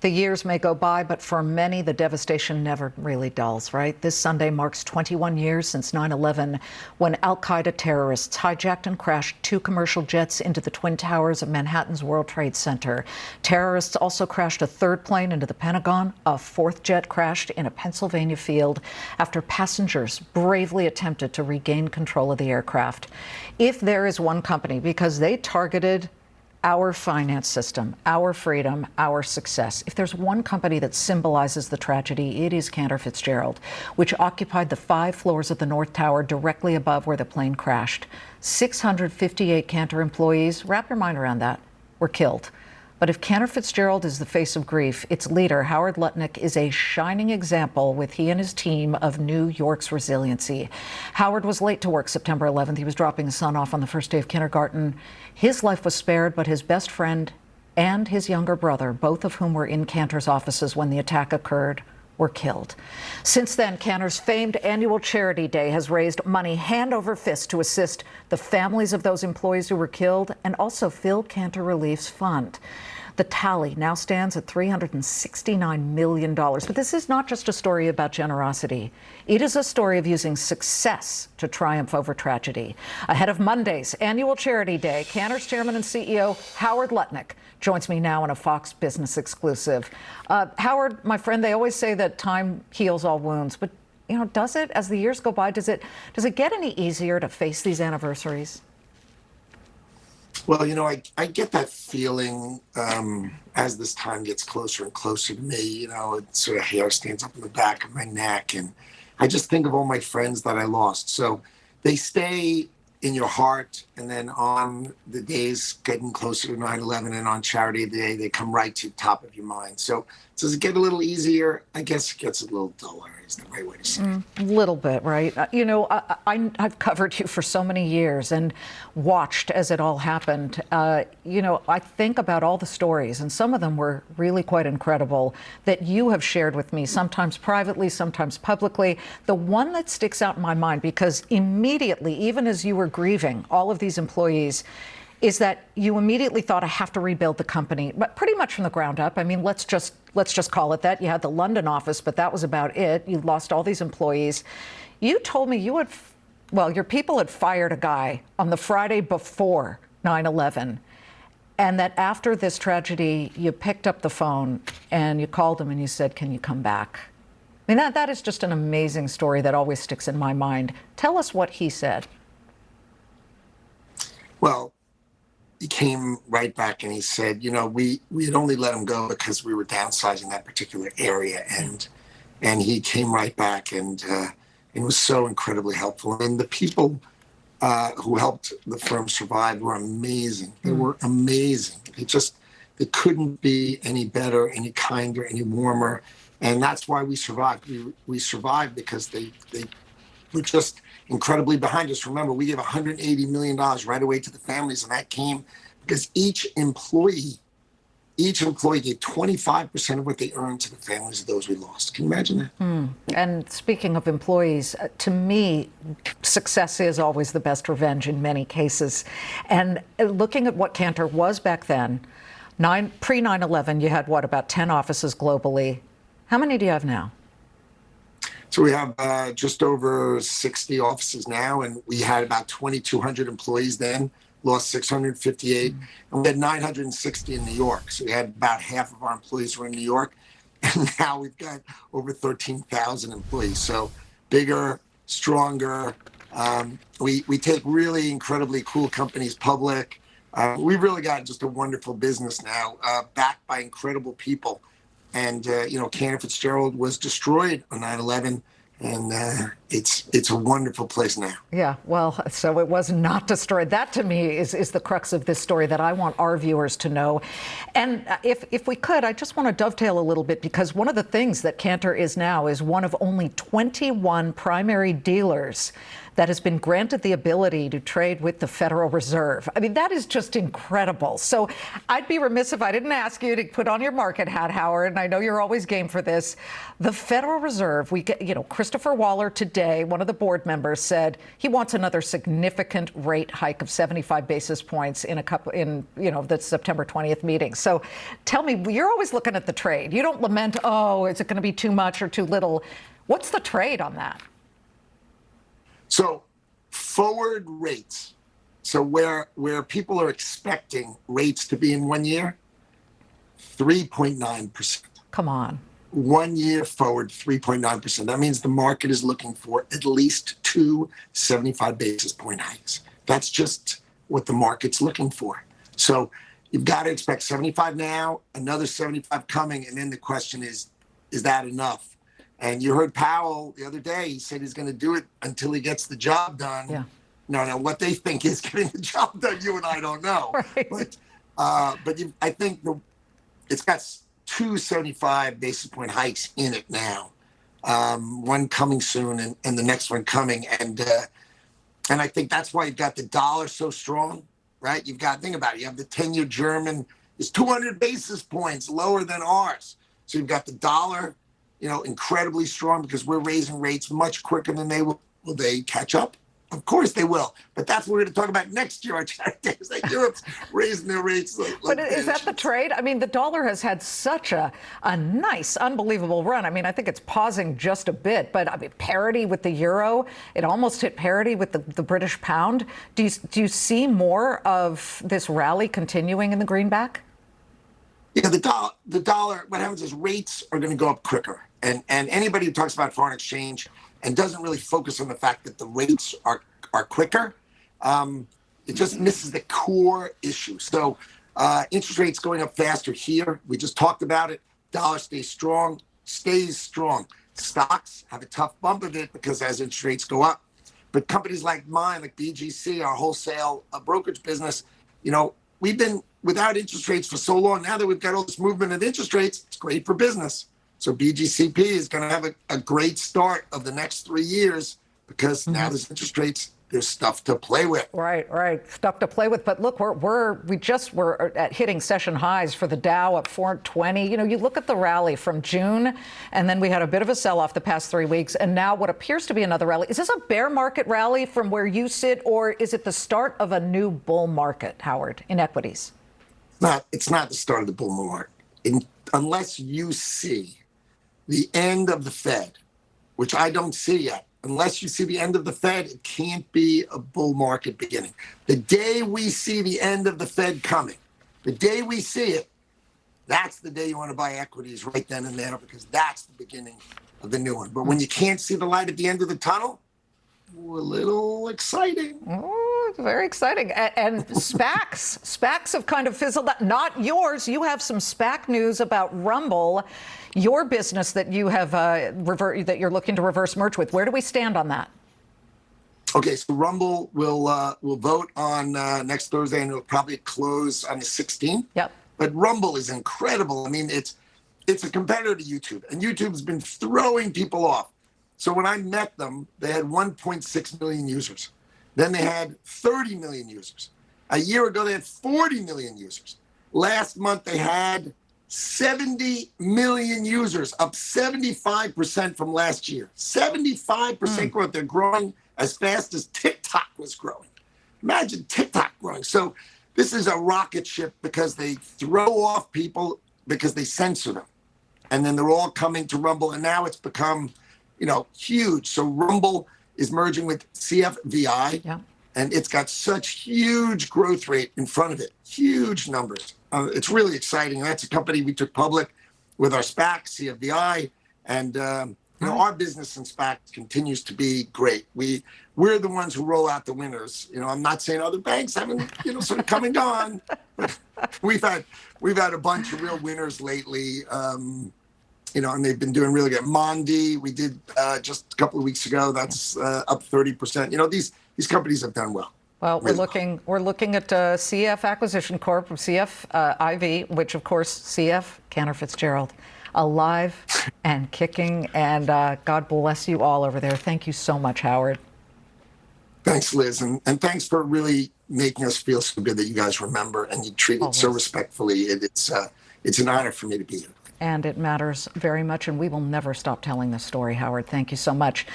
The years may go by, but for many, the devastation never really dulls, right? This Sunday marks 21 years since 9/11, when al-Qaeda terrorists hijacked and crashed two commercial jets into the Twin Towers of Manhattan's World Trade Center. Terrorists also crashed a third plane into the Pentagon. A fourth jet crashed in a Pennsylvania field after passengers bravely attempted to regain control of the aircraft. If there is one company, because they targeted our finance system, our freedom, our success. If there's one company that symbolizes the tragedy, it is Cantor Fitzgerald, which occupied the 5 floors of the North Tower directly above where the plane crashed. 658 Cantor employees, wrap your mind around that, were killed. But if Cantor Fitzgerald is the face of grief, its leader, Howard Lutnick, is a shining example with he and his team of New York's resiliency. Howard was late to work September 11th. He was dropping his son off on the first day of kindergarten. His life was spared, but his best friend and his younger brother, both of whom were in Cantor's offices when the attack occurred, were killed. Since then, Cantor's famed annual Charity Day has raised money hand over fist to assist the families of those employees who were killed and also fill Cantor Relief's fund. The tally now stands at $369 million. But this is not just a story about generosity. It is a story of using success to triumph over tragedy. Ahead of Monday's annual Charity Day, Cantor's chairman and CEO, Howard Lutnick, joins me now in a Fox Business exclusive. Howard, my friend, they always say that time heals all wounds, but does it? As the years go by, does it get any easier to face these anniversaries? Well, I get that feeling as this time gets closer and closer to me. It sort of hair stands up in the back of my neck, and I just think of all my friends that I lost. So they stay in your heart, and then on the days getting closer to 9/11 and on Charity Day, they come right to the top of your mind. So does it get a little easier? I guess it gets a little duller, is the right way to say it. A little bit, right? I've covered you for so many years and watched as it all happened. I think about all the stories, and some of them were really quite incredible, that you have shared with me, sometimes privately, sometimes publicly. The one that sticks out in my mind, because immediately, even as you were grieving all of these employees, is that you immediately thought, I have to rebuild the company, but pretty much from the ground up. I mean, let's just call it that. You had the London office, but that was about it. You lost all these employees. You told me your people had fired a guy on the Friday before 9/11, and that after this tragedy, you picked up the phone and you called him and you said, can you come back? I mean, that is just an amazing story that always sticks in my mind. Tell us what he said. Well, he came right back and he said, we had only let him go because we were downsizing that particular area. And he came right back and was so incredibly helpful. And the people who helped the firm survive were amazing. They were amazing. They couldn't be any better, any kinder, any warmer. And that's why we survived. We survived because they were just incredibly behind us. Remember, we gave $180 million right away to the families, and that came because each employee gave 25% of what they earned to the families of those we lost. Can you imagine that? And speaking of employees, to me, success is always the best revenge in many cases. And looking at what Cantor was back then, pre-9/11, you had about 10 offices globally. How many do you have now? So we have just over 60 offices now, and we had about 2,200 employees then, lost 658, and we had 960 in New York. So we had about half of our employees were in New York, and now we've got over 13,000 employees. So bigger, stronger. We take really incredibly cool companies public. We've really got just a wonderful business now, backed by incredible people. And, Cantor Fitzgerald was destroyed on 9/11, and it's a wonderful place now. Yeah, well, so it was not destroyed. That, to me, is the crux of this story that I want our viewers to know. And if we could, I just want to dovetail a little bit, because one of the things that Cantor is now is one of only 21 primary dealers that has been granted the ability to trade with the Federal Reserve. I mean, that is just incredible. So I'd be remiss if I didn't ask you to put on your market hat, Howard, and I know you're always game for this. The Federal Reserve, we get, Christopher Waller today day, one of the board members said he wants another significant rate hike of 75 basis points in the September 20th meeting. So tell me, you're always looking at the trade. You don't lament, oh, is it going to be too much or too little? What's the trade on that? So forward rates. So where people are expecting rates to be in 1 year, 3.9%. Come on. 1 year forward, 3.9%. That means the market is looking for at least two 75 basis point hikes. That's just what the market's looking for. So you've got to expect 75 now, another 75 coming. And then the question is that enough? And you heard Powell the other day, he said he's going to do it until he gets the job done. Yeah. No, what they think is getting the job done, you and I don't know. Right. But I think it's got two 75 basis point hikes in it now. One coming soon and the next one coming. And I think that's why you've got the dollar so strong, right? Think about it. You have the 10-year German is 200 basis points lower than ours. So you've got the dollar, incredibly strong because we're raising rates much quicker than they will. Will they catch up? Of course they will. But that's what we're going to talk about next year, our charity days. Like Europe's raising their rates. But is that the trade? I mean, the dollar has had such a nice, unbelievable run. I mean, I think it's pausing just a bit, but I mean, parity with the euro. It almost hit parity with the British pound. Do you see more of this rally continuing in the greenback? Yeah, the dollar, what happens is rates are going to go up quicker. And anybody who talks about foreign exchange and doesn't really focus on the fact that the rates are quicker, it just misses the core issue. So interest rates going up faster here. We just talked about it. Dollar stays strong. Stocks have a tough bump of it because as interest rates go up. But companies like mine, like BGC, our wholesale brokerage business, we've been without interest rates for so long. Now that we've got all this movement of interest rates, it's great for business. So BGCP is going to have a great start of the next 3 years because now there's interest rates, there's stuff to play with. Right. Stuff to play with. But look, we just were at hitting session highs for the Dow up 420. You look at the rally from June, and then we had a bit of a sell-off the past 3 weeks, and now what appears to be another rally. Is this a bear market rally from where you sit, or is it the start of a new bull market, Howard, in equities? It's not the start of the bull market. Unless you see the end of the Fed, which I don't see yet. Unless you see the end of the Fed, it can't be a bull market beginning. The day we see the end of the Fed coming, the day we see it, that's the day you want to buy equities right then and there because that's the beginning of the new one. But when you can't see the light at the end of the tunnel, a little exciting. Oh, very exciting. And SPACs have kind of fizzled out. Not yours. You have some SPAC news about Rumble, your business that you have that you're looking to reverse merge with. Where do we stand on that? Okay, so Rumble will vote on next Thursday, and it'll probably close on the 16th. Yep. But Rumble is incredible. I mean, it's a competitor to YouTube, and YouTube's been throwing people off. So when I met them, they had 1.6 million users. Then they had 30 million users. A year ago, they had 40 million users. Last month, they had 70 million users, up 75% from last year. 75% growth. They're growing as fast as TikTok was growing. Imagine TikTok growing. So this is a rocket ship because they throw off people because they censor them. And then they're all coming to Rumble. And now it's become huge. So Rumble is merging with CFVI, and it's got such huge growth rate in front of it, huge numbers. It's really exciting. That's a company we took public with our SPAC, CFVI, and our business in SPAC continues to be great. We're the ones who roll out the winners. I'm not saying other banks haven't, sort of come and gone, but we've had a bunch of real winners lately. And they've been doing really good. Mondi, we did just a couple of weeks ago. That's up 30%. These companies have done well. Well, we're looking at CF Acquisition Corp, CFIV, which of course CF Cantor Fitzgerald, alive and kicking. And God bless you all over there. Thank you so much, Howard. Thanks, Liz, and thanks for really making us feel so good that you guys remember and you treat it so respectfully. It's an honor for me to be here. And it matters very much, and we will never stop telling this story, Howard. Thank you so much.